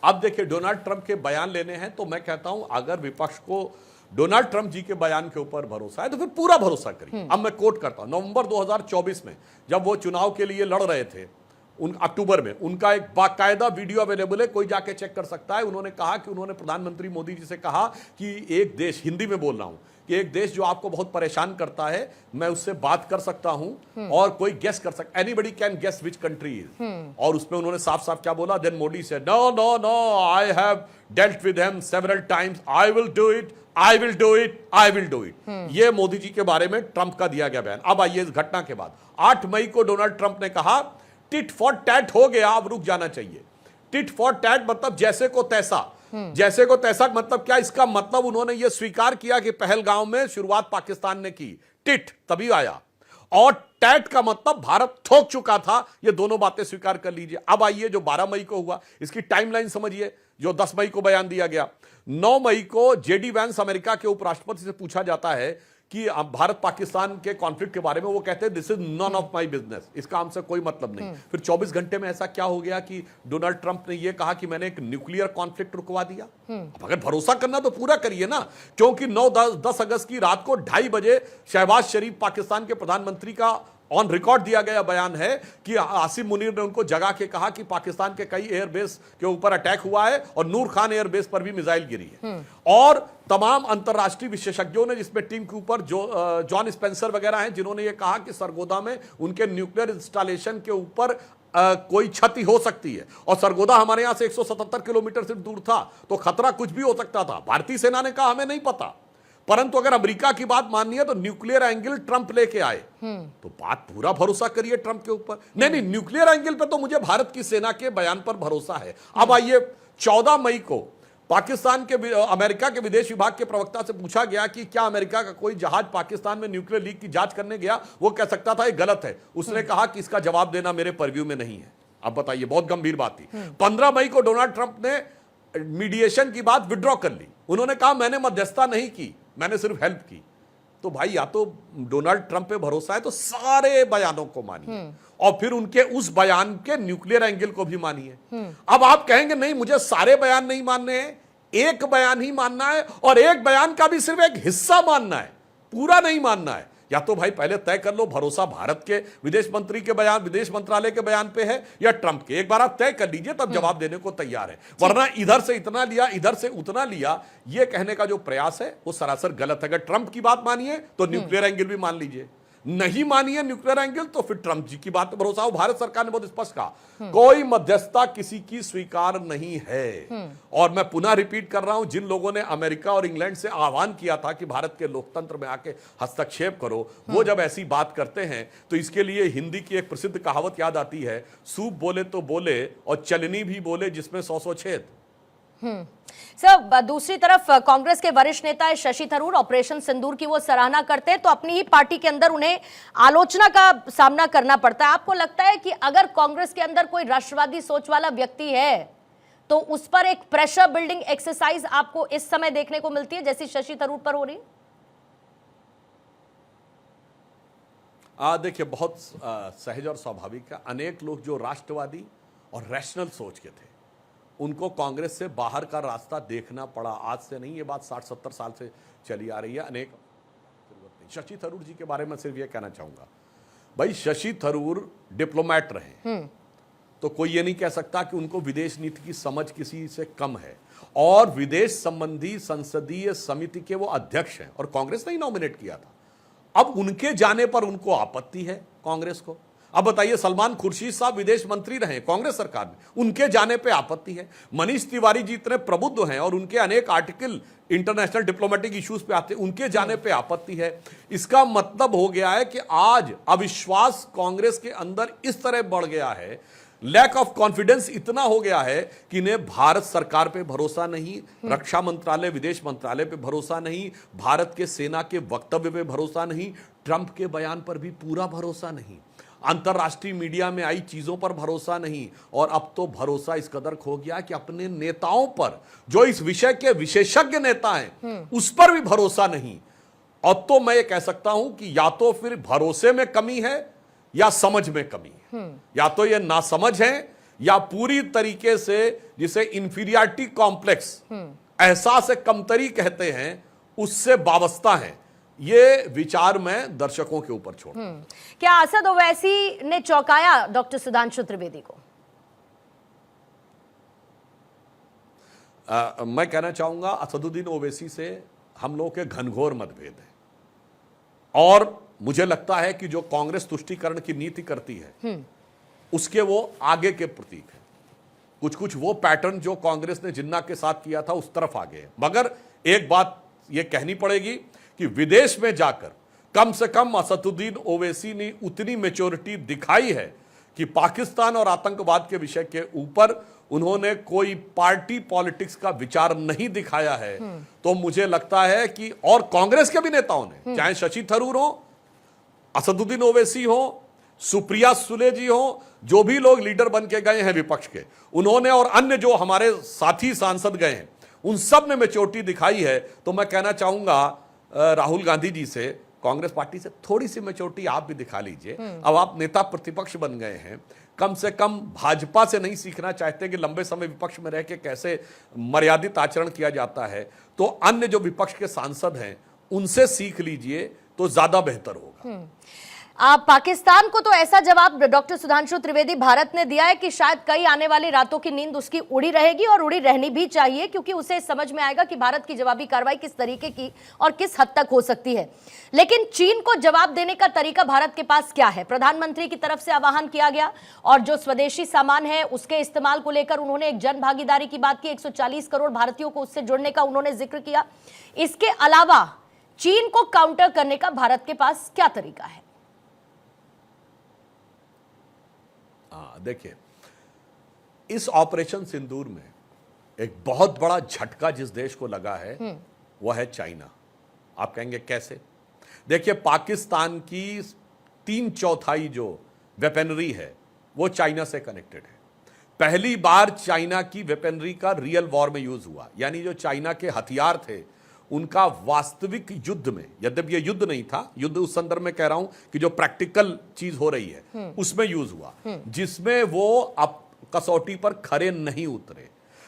अब देखिए, डोनाल्ड ट्रंप के बयान लेने हैं तो मैं कहता हूं अगर विपक्ष को डोनाल्ड ट्रंप जी के बयान के ऊपर भरोसा है तो फिर पूरा भरोसा करिए। अब मैं कोट करता हूं, नवंबर 2024 में जब वो चुनाव के लिए लड़ रहे थे, अक्टूबर में, उनका एक बाकायदा वीडियो अवेलेबल है, कोई जाके चेक कर सकता है। उन्होंने कहा कि उन्होंने प्रधानमंत्री मोदी जी से कहा कि एक देश, हिंदी में बोल रहा हूं, कि एक देश जो आपको बहुत परेशान करता है, मैं उससे बात कर सकता हूं और कोई गेस कर सकता, anybody can guess which country is. और उसमें उन्होंने साफ साफ क्या बोला? देन मोदी से no no no, I have dealt with him several times, I will do it, I will do it, I will do it. ये मोदी जी के बारे में ट्रंप का दिया गया बयान। अब आइए इस घटना के बाद 8 मई को डोनाल्ड ट्रंप ने कहा टिट फॉर टैट हो गया, अब रुक जाना चाहिए। टिट फॉर टैट मतलब जैसे को तैसा। जैसे को तैसा मतलब क्या? इसका मतलब उन्होंने यह स्वीकार किया कि पहलगांव में शुरुआत पाकिस्तान ने की, टिट तभी आया, और टैट का मतलब भारत ठोक चुका था। ये दोनों बातें स्वीकार कर लीजिए। अब आइए जो 12 मई को हुआ, इसकी टाइमलाइन समझिए। जो 10 मई को बयान दिया गया, 9 मई को जेडी वैंस अमेरिका के उपराष्ट्रपति से पूछा जाता है कि भारत पाकिस्तान के कॉन्फ्लिक्ट के बारे में, वो कहते हैं this is none of my business, इसका हमसे कोई मतलब नहीं। फिर 24 घंटे में ऐसा क्या हो गया कि डोनाल्ड ट्रंप ने यह कहा कि मैंने एक न्यूक्लियर कॉन्फ्लिक्ट रुकवा दिया। अब अगर भरोसा करना तो पूरा करिए ना, क्योंकि 9-10 अगस्त की रात को 2:30 बजे शहबाज शरीफ पाकिस्तान के प्रधानमंत्री का ऑन रिकॉर्ड दिया गया बयान है कि आसिम मुनीर ने उनको जगा के कहा कि पाकिस्तान के कई एयरबेस के ऊपर अटैक हुआ है और नूर खान एयरबेस पर भी मिसाइल गिरी है। और तमाम अंतर्राष्ट्रीय विशेषज्ञों ने, जिसमें टीम के ऊपर जॉन स्पेंसर वगैरह हैं, जिन्होंने यह कहा कि सरगोदा में उनके न्यूक्लियर इंस्टॉलेशन के ऊपर कोई क्षति हो सकती है। और सरगोदा हमारे यहां से 177 किलोमीटर से दूर था, तो खतरा कुछ भी हो सकता था। भारतीय सेना ने कहा हमें नहीं पता, परंतु अगर अमेरिका की बात माननी है तो न्यूक्लियर एंगल ट्रंप लेके आए, तो बात पूरा भरोसा करिए ट्रंप के ऊपर। नहीं, न्यूक्लियर एंगल पे तो मुझे भारत की सेना के बयान पर भरोसा है। अब आइए, 14 मई को पाकिस्तान के अमेरिका के विदेश विभाग के प्रवक्ता से पूछा गया कि क्या अमेरिका का कोई जहाज पाकिस्तान में न्यूक्लियर लीक की जांच करने गया। वो कह सकता था ये गलत है, उसने कहा कि इसका जवाब देना मेरे परव्यू में नहीं है। अब बताइए, बहुत गंभीर बात थी। 15 मई को डोनाल्ड ट्रंप ने मीडिएशन की बात विड्रॉ कर ली। उन्होंने कहा मैंने मध्यस्थता नहीं की, मैंने सिर्फ हेल्प की। तो भाई, या तो डोनाल्ड ट्रंप पे भरोसा है तो सारे बयानों को मानिए और फिर उनके उस बयान के न्यूक्लियर एंगल को भी मानिए। अब आप कहेंगे नहीं, मुझे सारे बयान नहीं मानने हैं, एक बयान ही मानना है, और एक बयान का भी सिर्फ एक हिस्सा मानना है, पूरा नहीं मानना है। या तो भाई पहले तय कर लो भरोसा भारत के विदेश मंत्री के बयान, विदेश मंत्रालय के बयान पे है या ट्रंप के। एक बार आप तय कर लीजिए, तब जवाब देने को तैयार है। वरना इधर से इतना लिया, इधर से उतना लिया, यह कहने का जो प्रयास है वो सरासर गलत है। अगर ट्रंप की बात मानिए तो न्यूक्लियर एंगल भी मान लीजिए, नहीं मानिए न्यूक्लियर एंगल तो फिर ट्रंप जी की बात पर भरोसा हो। भारत सरकार ने बहुत स्पष्ट कहा कोई मध्यस्थता किसी की स्वीकार नहीं है। और मैं पुनः रिपीट कर रहा हूं, जिन लोगों ने अमेरिका और इंग्लैंड से आह्वान किया था कि भारत के लोकतंत्र में आके हस्तक्षेप करो, वो जब ऐसी बात करते हैं तो इसके लिए हिंदी की एक प्रसिद्ध कहावत याद आती है, सूप बोले तो बोले और चलनी भी बोले जिसमें 100 छेद। सर, दूसरी तरफ कांग्रेस के वरिष्ठ नेता शशि थरूर ऑपरेशन सिंदूर की वो सराहना करते हैं, तो अपनी ही पार्टी के अंदर उन्हें आलोचना का सामना करना पड़ता है। आपको लगता है कि अगर कांग्रेस के अंदर कोई राष्ट्रवादी सोच वाला व्यक्ति है तो उस पर एक प्रेशर बिल्डिंग एक्सरसाइज आपको इस समय देखने को मिलती है जैसी शशि थरूर पर हो रही? देखिए, बहुत सहज और स्वाभाविक है। अनेक लोग जो राष्ट्रवादी और रैशनल सोच के थे, उनको कांग्रेस से बाहर का रास्ता देखना पड़ा। आज से नहीं, ये बात 60-70 साल से चली आ रही है। अनेक शशि थरूर जी के बारे में सिर्फ ये कहना चाहूंगा, भाई शशि थरूर डिप्लोमैट रहे, तो कोई ये नहीं कह सकता कि उनको विदेश नीति की समझ किसी से कम है। और विदेश संबंधी संसदीय समिति के वो अध्यक्ष हैं और कांग्रेस ने ही नॉमिनेट किया था। अब उनके जाने पर उनको आपत्ति है कांग्रेस को। अब बताइए, सलमान खुर्शीद साहब विदेश मंत्री रहे कांग्रेस सरकार में, उनके जाने पे आपत्ति है। मनीष तिवारी जी इतने प्रबुद्ध हैं और उनके अनेक आर्टिकल इंटरनेशनल डिप्लोमेटिक इश्यूज पे आते हैं, उनके जाने पे आपत्ति है। इसका मतलब हो गया है कि आज अविश्वास कांग्रेस के अंदर इस तरह बढ़ गया है, लैक ऑफ कॉन्फिडेंस इतना हो गया है कि इन्हें भारत सरकार पे भरोसा नहीं, रक्षा मंत्रालय, विदेश मंत्रालय पे भरोसा नहीं, भारत के सेना के वक्तव्य पे भरोसा नहीं, ट्रंप के बयान पर भी पूरा भरोसा नहीं, अंतरराष्ट्रीय मीडिया में आई चीजों पर भरोसा नहीं, और अब तो भरोसा इस कदर खो गया कि अपने नेताओं पर, जो इस विषय के विशेषज्ञ नेता हैं, उस पर भी भरोसा नहीं। और तो मैं ये कह सकता हूं कि या तो फिर भरोसे में कमी है या समझ में कमी है। या तो ये नासमझ है या पूरी तरीके से जिसे इंफीरियरिटी कॉम्प्लेक्स, एहसास कमतरी कहते हैं, उससे वाबस्ता है। ये विचार मैं दर्शकों के ऊपर छोड़। क्या असद ओवैसी ने चौंकाया डॉक्टर सुधांशु त्रिवेदी को? मैं कहना चाहूंगा, असदुद्दीन ओवैसी से हम लोगों के घनघोर मतभेद है, और मुझे लगता है कि जो कांग्रेस तुष्टीकरण की नीति करती है उसके वो आगे के प्रतीक है। कुछ कुछ वो पैटर्न जो कांग्रेस ने जिन्ना के साथ किया था उस तरफ आगे है। मगर एक बात ये कहनी पड़ेगी कि विदेश में जाकर कम से कम असदुद्दीन ओवैसी ने उतनी मैच्योरिटी दिखाई है कि पाकिस्तान और आतंकवाद के विषय के ऊपर उन्होंने कोई पार्टी पॉलिटिक्स का विचार नहीं दिखाया है। तो मुझे लगता है कि, और कांग्रेस के भी नेताओं ने, चाहे शशि थरूर हो, असदुद्दीन ओवैसी हो, सुप्रिया सुले जी हो, जो भी लोग लीडर बन के गए हैं विपक्ष के, उन्होंने, और अन्य जो हमारे साथी सांसद गए हैं, उन सब ने मैच्योरिटी दिखाई है। तो मैं कहना चाहूंगा राहुल गांधी जी से, कांग्रेस पार्टी से थोड़ी सी मैच्योरिटी आप भी दिखा लीजिए। अब आप नेता प्रतिपक्ष बन गए हैं, कम से कम भाजपा से नहीं सीखना चाहते कि लंबे समय विपक्ष में रह के कैसे मर्यादित आचरण किया जाता है, तो अन्य जो विपक्ष के सांसद हैं उनसे सीख लीजिए तो ज्यादा बेहतर होगा। पाकिस्तान को तो ऐसा जवाब डॉक्टर सुधांशु त्रिवेदी भारत ने दिया है कि शायद कई आने वाली रातों की नींद उसकी उड़ी रहेगी और उड़ी रहनी भी चाहिए, क्योंकि उसे समझ में आएगा कि भारत की जवाबी कार्रवाई किस तरीके की और किस हद तक हो सकती है। लेकिन चीन को जवाब देने का तरीका भारत के पास क्या है? प्रधानमंत्री की तरफ से आह्वान किया गया और जो स्वदेशी सामान है उसके इस्तेमाल को लेकर उन्होंने एक जन भागीदारी की बात की, 140 करोड़ भारतीयों को उससे जुड़ने का उन्होंने जिक्र किया। इसके अलावा चीन को काउंटर करने का भारत के पास क्या तरीका है? देखिए, इस ऑपरेशन सिंदूर में एक बहुत बड़ा झटका जिस देश को लगा है वह है चाइना। आप कहेंगे कैसे? देखिए, पाकिस्तान की 3/4 जो वेपनरी है वो चाइना से कनेक्टेड है। पहली बार चाइना की वेपनरी का रियल वॉर में यूज हुआ, यानी जो चाइना के हथियार थे उनका वास्तविक युद्ध में, यद्यपि ये युद्ध नहीं था, युद्ध उस संदर्भ में कह रहा हूं कि जो प्रैक्टिकल चीज हो रही है उसमें यूज हुआ, जिसमें वो अब कसौटी पर खरे नहीं उतरे।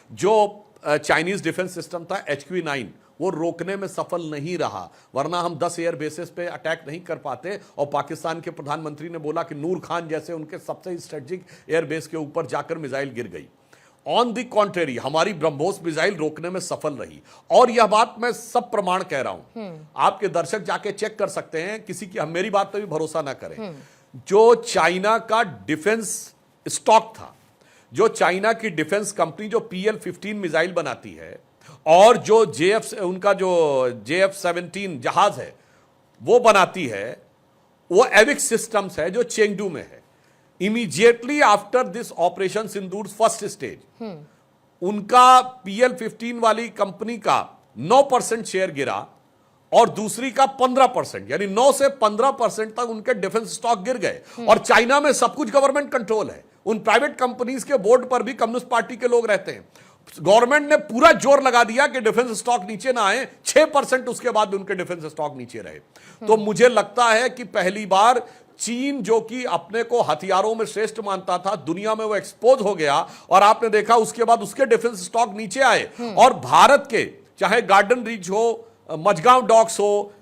जो चाइनीज डिफेंस सिस्टम था HQ-9 वो रोकने में सफल नहीं रहा, वरना हम 10 एयर बेसिस पे अटैक नहीं कर पाते। और पाकिस्तान के प्रधानमंत्री ने बोला कि नूर खान जैसे उनके सबसे स्ट्रेटेजिक एयरबेस के ऊपर जाकर मिसाइल गिर गई। ऑन द कॉन्ट्रेरी हमारी ब्रह्मोस मिसाइल रोकने में सफल रही। और यह बात मैं सब प्रमाण कह रहा हूं, आपके दर्शक जाके चेक कर सकते हैं, किसी की मेरी बात पे भी भरोसा ना करें। जो चाइना का डिफेंस स्टॉक था, जो चाइना की डिफेंस कंपनी जो PL-15 मिसाइल बनाती है और जो उनका जो JF-17 जहाज है वो बनाती है, वो एविक्स सिस्टम्स है जो चेंगडू में है। Immediately after this operation Sindoor first stage उनका PL-15 वाली कंपनी का 9% शेयर गिरा और दूसरी का 15%, यानी 9 से 15% तक उनके डिफेंस स्टॉक गिर गए। और चाइना में सब कुछ गवर्नमेंट कंट्रोल है, उन प्राइवेट कंपनीज के बोर्ड पर भी कम्युनिस्ट पार्टी के लोग रहते हैं। गवर्नमेंट ने पूरा जोर लगा दिया कि डिफेंस स्टॉक नीचे ना आए, 6% उसके बाद उनके डिफेंस स्टॉक नीचे रहे। तो मुझे लगता है कि पहली बार चीन, जो कि अपने को हथियारों में श्रेष्ठ मानता था, दुनिया में वो एक्सपोज हो गया। और आपने देखा उसके बाद उसके डिफेंस स्टॉक नीचे आए। और भारत के चाहे गार्डन रीच हो, मझगांव डॉक्स हो,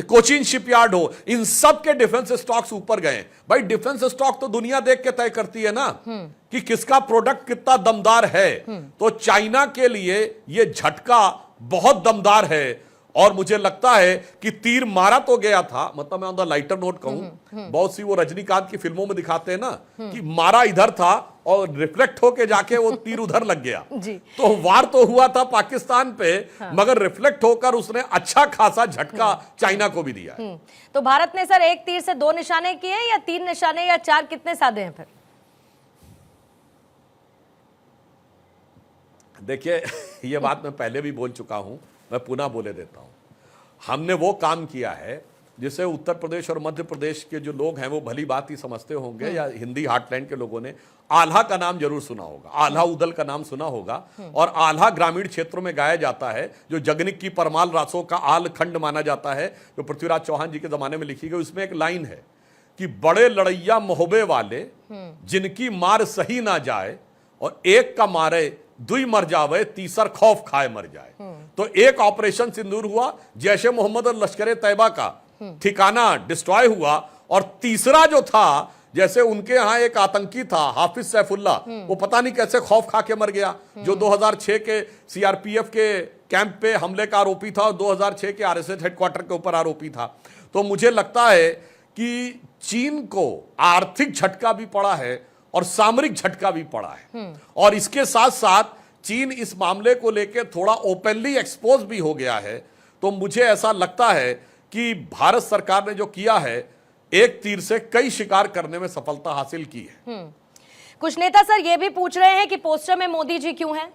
कोचीन शिपयार्ड हो, इन सब के डिफेंस स्टॉक्स ऊपर गए। भाई डिफेंस स्टॉक तो दुनिया देख के तय करती है ना कि किसका प्रोडक्ट कितना दमदार है। तो चाइना के लिए यह झटका बहुत दमदार है। और मुझे लगता है कि तीर मारा तो गया था, मतलब मैं ऑन द लाइटर नोट कहूं, बहुत सी वो रजनीकांत की फिल्मों में दिखाते हैं ना कि मारा इधर था और रिफ्लेक्ट होके जाके वो तीर उधर लग गया। तो वार तो हुआ था पाकिस्तान पे, मगर रिफ्लेक्ट होकर उसने अच्छा खासा झटका चाइना को भी दिया है। तो भारत ने सर एक तीर से 2 निशाने किए या 3 निशाने या 4, कितने साधे हैं फिर? देखिए, ये बात मैं पहले भी बोल चुका हूं, मैं पुनः बोले देता हूं। हमने वो काम किया है जिसे उत्तर प्रदेश और मध्य प्रदेश के जो लोग हैं वो भली बात ही समझते होंगे, या हिंदी हार्टलैंड के लोगों ने आल्हा का नाम जरूर सुना होगा, आल्हा उदल का नाम सुना होगा। और आल्हा ग्रामीण क्षेत्रों में गाया जाता है, जो जगनिक की परमाल रासों का आल खंड माना जाता है, जो पृथ्वीराज चौहान जी के जमाने में लिखी गई। उसमें एक लाइन है कि बड़े लड़ैया मोहबे वाले जिनकी मार सही ना जाए, और एक का मारे दुई मर जावे, तीसर खौफ खाए मर जाए। तो एक ऑपरेशन सिंदूर हुआ, जैश ए मोहम्मद और लश्कर तैयबा का ठिकाना डिस्ट्रॉय हुआ। और तीसरा जो था, जैसे उनके यहां एक आतंकी था हाफिज सैफुल्ला, वो पता नहीं कैसे खौफ खा के मर गया, जो 2006 के CRPF के कैंप पे हमले का आरोपी था और 2006 के RSS हेडक्वार्टर के ऊपर आरोपी था। तो मुझे लगता है कि चीन को आर्थिक झटका भी पड़ा है और सामरिक झटका भी पड़ा है। और इसके साथ साथ चीन इस मामले को लेकर थोड़ा ओपनली एक्सपोज भी हो गया है। तो मुझे ऐसा लगता है कि भारत सरकार ने जो किया है, एक तीर से कई शिकार करने में सफलता हासिल की है। कुछ नेता सर ये भी पूछ रहे हैं कि पोस्टर में मोदी जी क्यों हैं?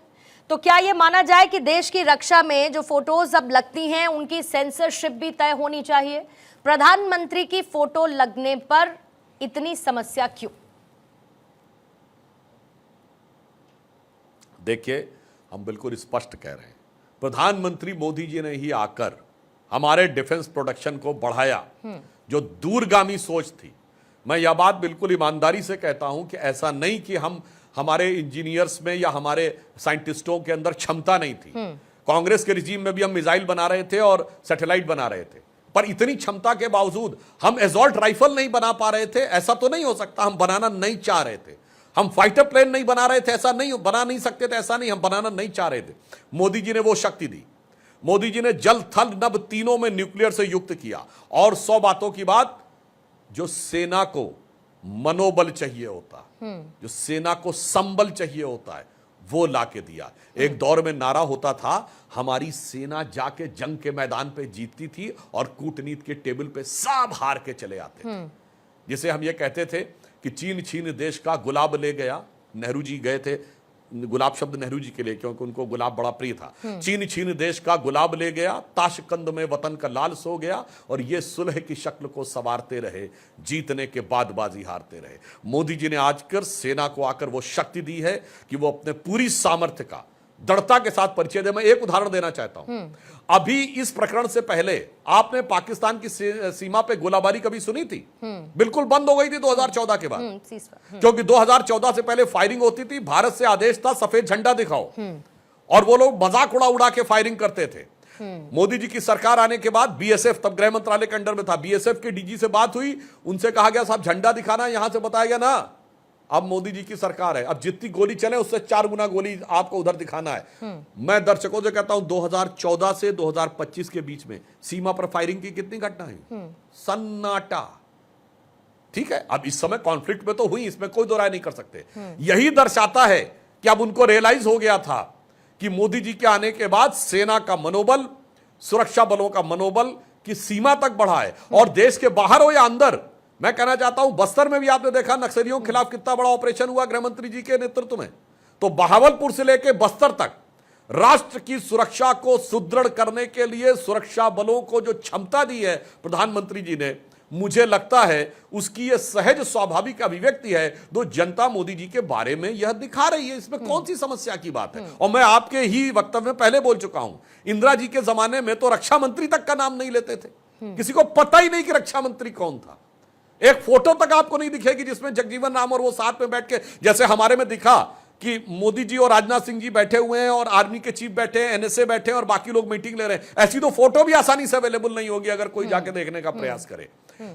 तो क्या यह माना जाए कि देश की रक्षा में जो फोटोज अब लगती हैं उनकी सेंसरशिप भी तय होनी चाहिए? प्रधानमंत्री की फोटो लगने पर इतनी समस्या क्यों? देखिए, हम बिल्कुल स्पष्ट कह रहे हैं, प्रधानमंत्री मोदी जी ने ही आकर हमारे डिफेंस प्रोडक्शन को बढ़ाया। जो दूरगामी सोच थी, मैं यह बात बिल्कुल ईमानदारी से कहता हूं कि ऐसा नहीं कि हमारे इंजीनियर्स में या हमारे साइंटिस्टों के अंदर क्षमता नहीं थी। कांग्रेस के रिजीम में भी हम मिसाइल बना रहे थे और सैटेलाइट बना रहे थे, पर इतनी क्षमता के बावजूद हम एसॉल्ट राइफल नहीं बना पा रहे थे, ऐसा तो नहीं हो सकता। हम बनाना नहीं चाह रहे थे। हम फाइटर प्लेन नहीं बना रहे थे, ऐसा नहीं, बना नहीं सकते थे, ऐसा नहीं, हम बनाना नहीं चाह रहे थे। मोदी जी ने वो शक्ति दी। मोदी जी ने जल थल नभ तीनों में न्यूक्लियर से युक्त किया। और 100 बातों की बात, जो सेना को मनोबल चाहिए होता, जो सेना को संबल चाहिए होता है, वो लाके दिया। एक दौर में नारा होता था, हमारी सेना जाके जंग के मैदान पे जीतती थी और कूटनीति के टेबल पे सब हार के चले आते थे। जिसे हम ये कहते थे कि चीन छीन देश का गुलाब ले गया। नेहरू जी गए थे, गुलाब शब्द नेहरू जी के लिए, क्योंकि उनको गुलाब बड़ा प्रिय था। चीन छीन देश का गुलाब ले गया, ताशकंद में वतन का लाल सो गया, और ये सुलह की शक्ल को संवारते रहे, जीतने के बाद बाजी हारते रहे। मोदी जी ने आजकर सेना को आकर वो शक्ति दी है कि वो अपने पूरी सामर्थ्य का दृढ़ता के साथ परिचय दे। मैं एक उदाहरण देना चाहता हूं। अभी इस प्रकरण से पहले आपने पाकिस्तान की सीमा पे गोलाबारी कभी सुनी थी? बिल्कुल बंद हो गई थी 2014 के बाद, क्योंकि 2014 से पहले फायरिंग होती थी। भारत से आदेश था, सफेद झंडा दिखाओ, और वो लोग मजाक उड़ा के फायरिंग करते थे। मोदी जी की सरकार आने के बाद बीएसएफ, तब गृह मंत्रालय के अंडर में था, बीएसएफ के डीजी से बात हुई, उनसे कहा गया साहब झंडा दिखाना, यहां से बताया गया ना अब मोदी जी की सरकार है, अब जितनी गोली चले उससे 4 गुना गोली आपको उधर दिखाना है। मैं दर्शकों से कहता हूं 2014 से 2025 के बीच में सीमा पर फायरिंग की कितनी घटना हुई? सन्नाटा। ठीक है, अब इस समय कॉन्फ्लिक्ट में तो हुई, इसमें कोई दो राय नहीं कर सकते। यही दर्शाता है कि अब उनको रियलाइज हो गया था कि मोदी जी के आने के बाद सेना का मनोबल, सुरक्षा बलों का मनोबल की सीमा तक बढ़ा है। और देश के बाहर हो या अंदर, मैं कहना चाहता हूं बस्तर में भी आपने देखा नक्सलियों के खिलाफ कितना बड़ा ऑपरेशन हुआ गृह मंत्री जी के नेतृत्व में। तो बहावलपुर से लेकर बस्तर तक राष्ट्र की सुरक्षा को सुदृढ़ करने के लिए सुरक्षा बलों को जो क्षमता दी है प्रधानमंत्री जी ने, मुझे लगता है उसकी यह सहज स्वाभाविक अभिव्यक्ति है जो जनता मोदी जी के बारे में यह दिखा रही है। इसमें कौन सी समस्या की बात है? और मैं आपके ही वक्तव्य में पहले बोल चुका हूं, इंदिरा जी के जमाने में तो रक्षा मंत्री तक का नाम नहीं लेते थे, किसी को पता ही नहीं कि रक्षा मंत्री कौन था। एक फोटो तक आपको नहीं दिखेगी जिसमें जगजीवन राम और वो साथ में बैठ के, जैसे हमारे में दिखा कि मोदी जी और राजनाथ सिंह जी बैठे हुए हैं और आर्मी के चीफ बैठे हैं, एनएसए बैठे हैं और बाकी लोग मीटिंग ले रहे हैं। ऐसी तो फोटो भी आसानी से अवेलेबल नहीं होगी अगर कोई जाके देखने का प्रयास करे।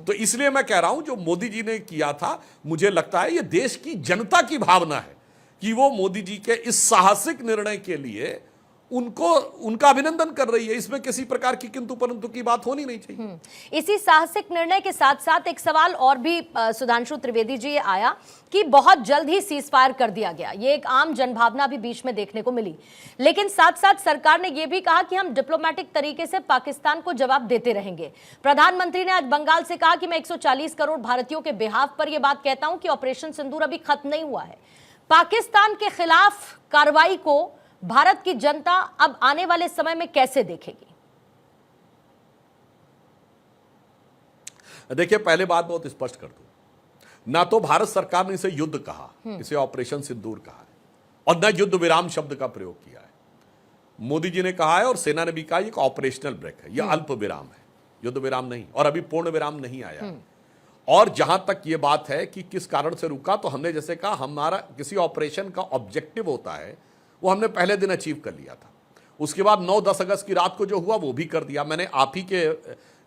तो इसलिए मैं कह रहा हूं जो मोदी जी ने किया था, मुझे लगता है ये देश की जनता की भावना है कि वो मोदी जी के इस साहसिक निर्णय के लिए उनका अभिनंदन कर रही है। इसमें किसी प्रकार की किंतु परंतु की बात होनी नहीं चाहिए। इसी साहसिक निर्णय के साथ साथ एक सवाल और भी सुधांशु त्रिवेदी जी आया कि बहुत जल्द ही सीज फायर कर दिया गया, ये एक आम जनभावना भी बीच में देखने को मिली, लेकिन साथ साथ सरकार ने यह भी कहा कि हम डिप्लोमेटिक तरीके से पाकिस्तान को जवाब देते रहेंगे। प्रधानमंत्री ने आज बंगाल से कहा कि मैं 140 करोड़ भारतीयों के बिहाफ पर यह बात कहता हूं कि ऑपरेशन सिंदूर अभी खत्म नहीं हुआ है। पाकिस्तान के खिलाफ कार्रवाई को भारत की जनता अब आने वाले समय में कैसे देखेगी? देखिए, पहले बात बहुत स्पष्ट कर दूं, ना तो भारत सरकार ने इसे युद्ध कहा, इसे ऑपरेशन सिंदूर कहा है, और न युद्ध विराम शब्द का प्रयोग किया है। मोदी जी ने कहा है और सेना ने भी कहा एक ऑपरेशनल ब्रेक है, यह अल्प विराम है, युद्ध विराम नहीं, और अभी पूर्ण विराम नहीं आया। और जहां तक यह बात है कि किस कारण से रुका, तो हमने जैसे कहा हमारा किसी ऑपरेशन का ऑब्जेक्टिव होता है, वो हमने पहले दिन अचीव कर लिया था। उसके बाद 9-10 अगस्त की रात को जो हुआ वो भी कर दिया। मैंने आप ही के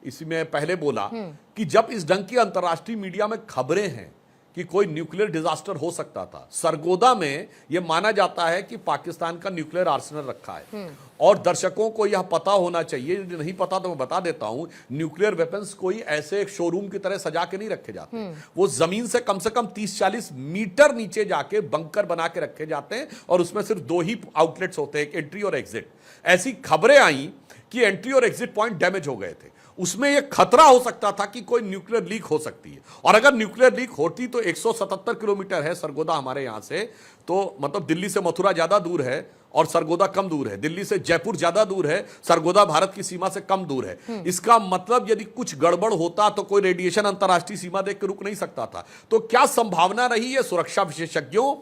इसमें पहले बोला कि जब इस ढंग की अंतर्राष्ट्रीय मीडिया में खबरें हैं कि कोई न्यूक्लियर डिजास्टर हो सकता था, सरगोदा में यह माना जाता है कि पाकिस्तान का न्यूक्लियर आर्सेनल रखा है। और दर्शकों को यह पता होना चाहिए, यदि नहीं पता तो मैं बता देता हूं, न्यूक्लियर वेपन्स कोई ऐसे एक शोरूम की तरह सजा के नहीं रखे जाते। वो जमीन से कम 30-40 मीटर नीचे जाके बंकर बना के रखे जाते हैं, और उसमें सिर्फ 2 ही आउटलेट्स होते हैं, एक एंट्री और एग्जिट। ऐसी खबरें आई कि एंट्री और एग्जिट पॉइंट डैमेज हो गए थे। उसमें यह खतरा हो सकता था कि कोई न्यूक्लियर लीक हो सकती है, और अगर न्यूक्लियर लीक होती तो 177 किलोमीटर है सरगोदा हमारे यहां से, तो मतलब दिल्ली से मथुरा ज्यादा दूर है और सरगोदा कम दूर है, दिल्ली से जयपुर ज्यादा दूर है, सरगोदा भारत की सीमा से कम दूर है। इसका मतलब यदि कुछ गड़बड़ होता तो कोई रेडिएशन अंतर्राष्ट्रीय सीमा देख के रुक नहीं सकता था। तो क्या संभावना रही है सुरक्षा विशेषज्ञों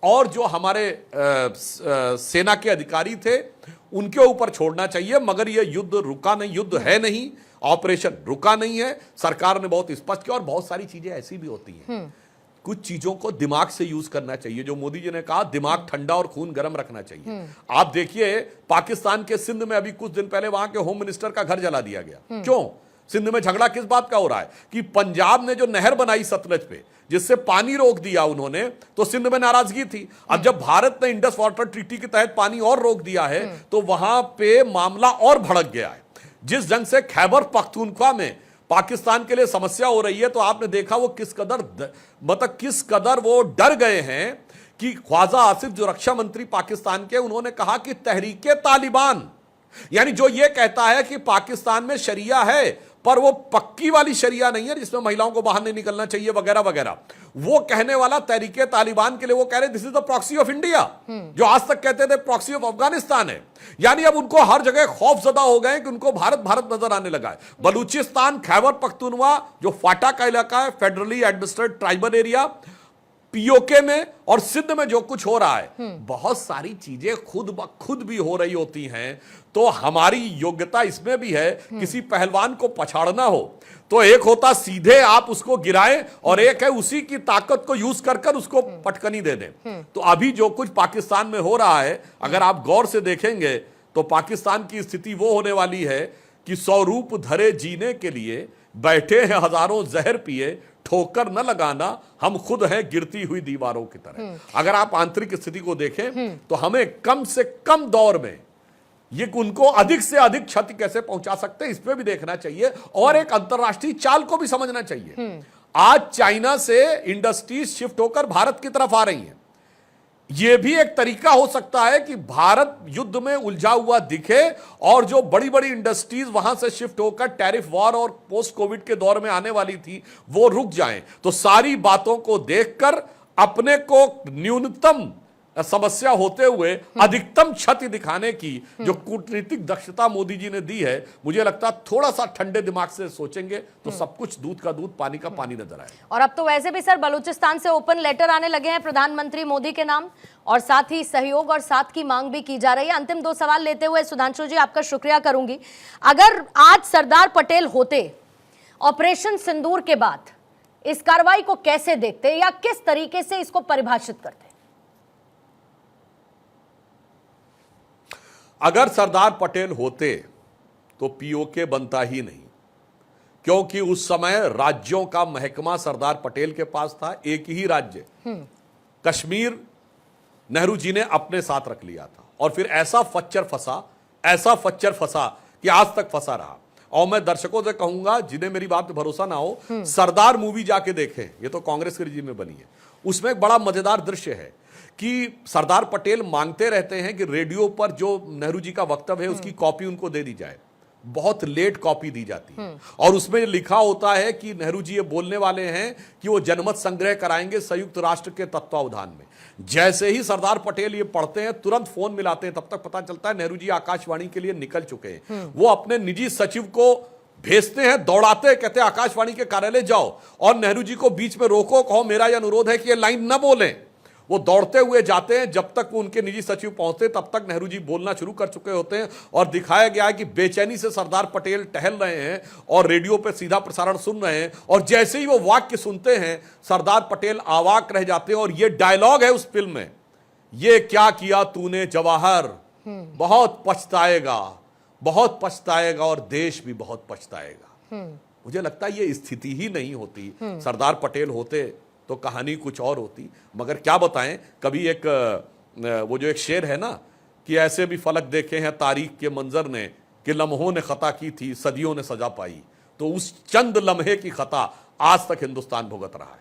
और जो हमारे सेना के अधिकारी थे उनके ऊपर छोड़ना चाहिए, मगर यह युद्ध रुका नहीं, युद्ध है नहीं, ऑपरेशन रुका नहीं है। सरकार ने बहुत स्पष्ट किया, और बहुत सारी चीजें ऐसी भी होती हैं, कुछ चीजों को दिमाग से यूज करना चाहिए। जो मोदी जी ने कहा दिमाग ठंडा और खून गर्म रखना चाहिए। आप देखिए पाकिस्तान के सिंध में अभी कुछ दिन पहले वहां के होम मिनिस्टर का घर जला दिया गया। क्यों? सिंध में झगड़ा किस बात का हो रहा है कि पंजाब ने जो नहर बनाई सतलज पे, जिससे पानी रोक दिया उन्होंने, तो सिंध में नाराजगी थी। अब जब भारत ने इंडस वाटर ट्रीटी के तहत पानी और रोक दिया है तो वहां पे मामला और भड़क गया है। जिस ढंग से खैबर पख्तूनख्वा में पाकिस्तान के लिए समस्या हो रही है, तो आपने देखा वो किस कदर वो डर गए हैं कि ख्वाजा आसिफ जो रक्षा मंत्री पाकिस्तान के, उन्होंने कहा कि तहरीके तालिबान, यानी जो ये कहता है कि पाकिस्तान में शरिया है पर वो पक्की वाली शरिया नहीं है जिसमें महिलाओं को बाहर नहीं निकलना चाहिए वगैरह वगैरह, वो कहने वाला तहरीके तालिबान के लिए वो कह रहे this is the proxy of India, जो आज तक कहते थे प्रॉक्सी ऑफ अफगानिस्तान है। यानी अब उनको हर जगह खौफजदा हो गए कि उनको भारत भारत नजर आने लगा है। बलूचिस्तान, खैबर पख्तूनख्वा जो फाटा का इलाका है, federally administrated tribal area, PoK में और सिंध में जो कुछ हो रहा है, बहुत सारी चीजें खुद ब खुद भी हो रही होती हैं। तो हमारी योग्यता इसमें भी है, किसी पहलवान को पछाड़ना हो तो एक होता सीधे आप उसको गिराएं और एक है उसी की ताकत को यूज कर कर उसको पटकनी दे दें। तो अभी जो कुछ पाकिस्तान में हो रहा है, अगर आप गौर से देखेंगे तो पाकिस्तान की स्थिति वो होने वाली है कि स्वरूप धरे जीने के लिए बैठे हैं हजारों जहर पिए, ठोकर न लगाना हम खुद हैं गिरती हुई दीवारों की तरह। अगर आप आंतरिक स्थिति को देखें तो हमें कम से कम दौर में ये उनको अधिक से अधिक क्षति कैसे पहुंचा सकते हैं, इस पे भी देखना चाहिए और एक अंतरराष्ट्रीय चाल को भी समझना चाहिए। आज चाइना से इंडस्ट्रीज शिफ्ट होकर भारत की तरफ आ रही हैं। यह भी एक तरीका हो सकता है कि भारत युद्ध में उलझा हुआ दिखे और जो बड़ी बड़ी इंडस्ट्रीज वहां से शिफ्ट होकर टैरिफ वॉर और पोस्ट कोविड के दौर में आने वाली थी वो रुक जाएं। तो सारी बातों को देखकर अपने को न्यूनतम समस्या होते हुए अधिकतम क्षति दिखाने की जो कूटनीतिक दक्षता मोदी जी ने दी है, मुझे लगता है थोड़ा सा ठंडे दिमाग से सोचेंगे तो सब कुछ दूध का दूध पानी का पानी नजर आएगा। और अब तो वैसे भी सर बलूचिस्तान से ओपन लेटर आने लगे हैं प्रधानमंत्री मोदी के नाम, और साथ ही सहयोग और साथ की मांग भी की जा रही है। अंतिम 2 सवाल लेते हुए सुधांशु जी आपका शुक्रिया करूंगी। अगर आज सरदार पटेल होते ऑपरेशन सिंदूर के बाद, इस कार्रवाई को कैसे देखते या किस तरीके से इसको परिभाषित करते? अगर सरदार पटेल होते तो पीओके बनता ही नहीं, क्योंकि उस समय राज्यों का महकमा सरदार पटेल के पास था। एक ही राज्य कश्मीर नेहरू जी ने अपने साथ रख लिया था और फिर ऐसा फच्चर फंसा कि आज तक फंसा रहा। और मैं दर्शकों से कहूंगा जिन्हें मेरी बात पे भरोसा ना हो, सरदार मूवी जाके देखें, ये तो कांग्रेस के रिजीम में बनी है। उसमें एक बड़ा मजेदार दृश्य है कि सरदार पटेल मांगते रहते हैं कि रेडियो पर जो नेहरू जी का वक्तव्य है उसकी कॉपी उनको दे दी जाए। बहुत लेट कॉपी दी जाती है और उसमें लिखा होता है कि नेहरू जी ये बोलने वाले हैं कि वो जनमत संग्रह कराएंगे संयुक्त राष्ट्र के तत्वावधान में। जैसे ही सरदार पटेल ये पढ़ते हैं तुरंत फोन मिलाते हैं, तब तक पता चलता है नेहरू जी आकाशवाणी के लिए निकल चुके हैं। वो अपने निजी सचिव को भेजते हैं, दौड़ाते, कहते हैं आकाशवाणी के कार्यालय जाओ और नेहरू जी को बीच में रोको, कहो मेरा यह अनुरोध है कि ये लाइन न बोलें। वो दौड़ते हुए जाते हैं, जब तक वो उनके निजी सचिव पहुंचते तब तक नेहरू जी बोलना शुरू कर चुके होते हैं। और दिखाया गया है कि बेचैनी से सरदार पटेल टहल रहे हैं और रेडियो पे सीधा प्रसारण सुन रहे हैं और जैसे ही वो वाक्य सुनते हैं सरदार पटेल अवाक रह जाते हैं। और ये डायलॉग है उस फिल्म में, ये क्या किया तूने जवाहर, बहुत पछताएगा और देश भी बहुत पछताएगा। मुझे लगता है ये स्थिति ही नहीं होती। सरदार पटेल होते तो कहानी कुछ और होती। मगर क्या बताएं, कभी एक वो जो एक शेर है ना कि ऐसे भी फलक देखे हैं तारीख के मंजर ने कि लम्हों ने खता की थी सदियों ने सजा पाई, तो उस चंद लम्हे की खता आज तक हिंदुस्तान भुगत रहा है।